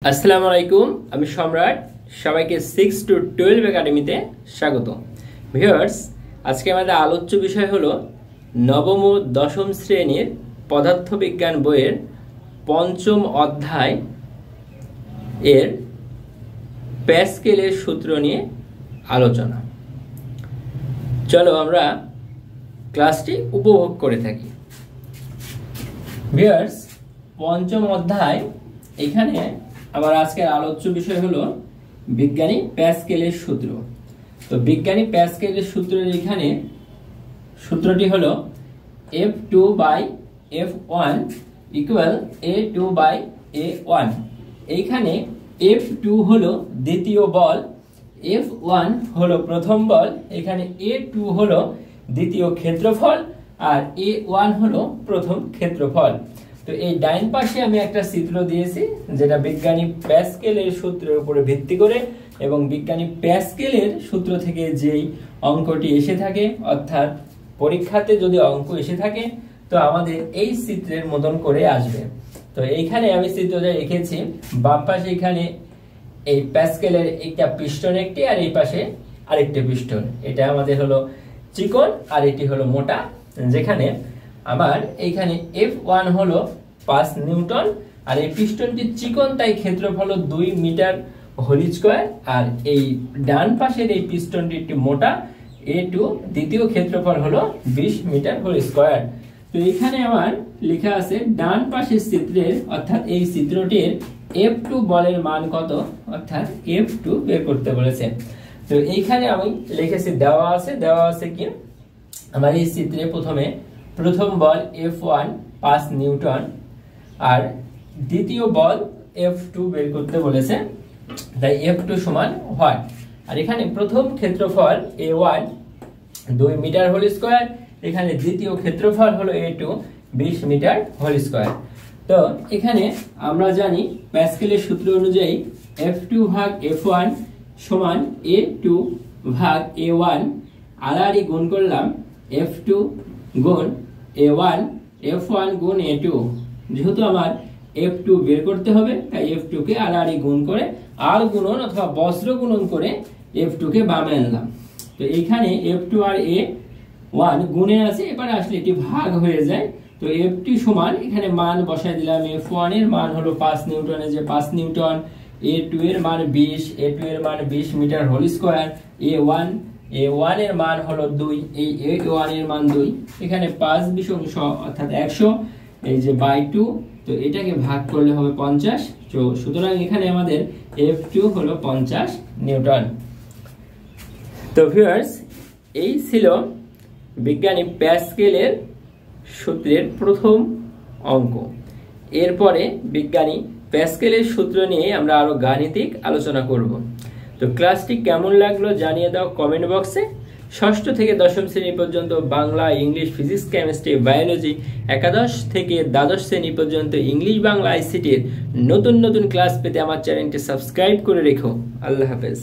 আসসালামু আলাইকুম, আমি সম্রাট। সবাইকে 6 to 12 একাডেমিতে স্বাগত। ভিউয়ার্স, আজকে আমাদের আলোচ্য বিষয় হলো নবম ও দশম শ্রেণীর পদার্থবিজ্ঞান বইয়ের পঞ্চম অধ্যায় এর প্যাসকেলের সূত্র নিয়ে আলোচনা। চলো আমরা ক্লাসটি উপভোগ করে থাকি। ভিউয়ার্স, পঞ্চম অধ্যায়, এখানে আমার আজকের আলোচ্য বিষয় হলো বিজ্ঞানী প্যাসকেলের সূত্র। তো বিজ্ঞানী প্যাসকেলের সূত্রের এখানে সূত্রটি হলো F2 by F1 equal A2 by A1। এইখানে F2 হলো দ্বিতীয় বল, F1 হলো প্রথম বল, এখানে A2 হলো দ্বিতীয় ক্ষেত্রফল আর A1 হলো প্রথম ক্ষেত্রফল। তো এই ডাইন পাশে আমি একটা চিত্র দিয়েছি যেটা বিজ্ঞানী প্যাসকেলের সূত্রের উপরে ভিত্তি করে, এবং বিজ্ঞানী প্যাসকেলের সূত্র থেকে যেই অঙ্কটি এসে থাকে, অর্থাৎ পরীক্ষাতে যদি অঙ্ক এসে থাকে তো আমাদের এই চিত্রের মতন করে আসবে। তো এইখানে আমি চিত্রটা রেখেছি, বাম পাশে এখানে এই প্যাসকেলের একটা পিস্টন একটি, আর এই পাশে আরেকটি পিস্টন। এটা আমাদের হলো চিকন আর এটি হলো মোটা, যেখানে আমার এইখানে F1 হলো 5 নিউটন, আর এই পিস্টনটি চিকন তাই ক্ষেত্রফল 2 মিটার হোল স্কয়ার, আর এই ডান পাশের এই পিস্টনটি একটি মোটা, A2 দ্বিতীয় ক্ষেত্রফল হলো 20 মিটার হোল স্কয়ার। তো এখানে আমার লেখা আছে ডান পাশের চিত্রের, অর্থাৎ এই চিত্রটির F2 বলের মান কত, অর্থাৎ F2 বের করতে বলেছে। তো এইখানে আমি লিখেছি, দেওয়া আছে কি আমার এই চিত্রে প্রথম বল F1 5 নিউটন আর দ্বিতীয় বল F2 বের করতে বলেছে, তাই F2 সমান হয়। আর এখানে প্রথম ক্ষেত্রফল A1 2 মিটার হোল স্কয়ার, এখানে দ্বিতীয় ক্ষেত্রফল হলো A2 20 মিটার হোল স্কয়ার। তো এখানে আমরা জানি প্যাসকেলের সূত্র অনুযায়ী F2 ভাগ F1 সমান A2 ভাগ A1, আড়াআড়ি গুণ করলাম F2 গুণ A1, F1 গুণ A2। যেহেতু আমার F2 বের করতে হবে তাই F2 কে আড়াআড়ি গুণ করে আর গুণন অথবা বজ্র গুণন করে F2 কে বামে আনলাম। তো এইখানে F2 আর A1 গুণে আছে, এবার আসলে এটি ভাগ হয়ে যায়। তো F2 সমান এখানে মান বসাই দিলাম, F1 এর মান হলো 5 নিউটনের যে 5 নিউটন, A2 এর মান 20, A2 এর মান 20 মিটার হোল স্কয়ার, A1 এর মান হলো 2, এই A1 এর মান 2, এখানে 5 20 অংশ অর্থাৎ 100, এই যে বাই 2, তো এটাকে ভাগ করলে হবে 50। তো সুতরাং এখানে আমাদের F2 হলো 50 নিউটন। তো ভিউয়ার্স, এই ছিল বিজ্ঞানী প্যাসকেলের সূত্রের প্রথম অঙ্ক। এরপরে বিজ্ঞানী প্যাসকেলের সূত্র নিয়ে আমরা আরো গাণিতিক আলোচনা করব। তো ক্লাসটি কেমন লাগলো জানিয়ে দাও কমেন্ট বক্সে। ষষ্ঠ থেকে দশম শ্রেণী পর্যন্ত Bangla, English, physics, chemistry, biology, একাদশ থেকে দ্বাদশ শ্রেণী পর্যন্ত ইংলিশ, বাংলা, আইসিটির নতুন নতুন ক্লাস পেতে আমার চ্যানেলটি সাবস্ক্রাইব করে রেখো। আল্লাহ হাফেজ।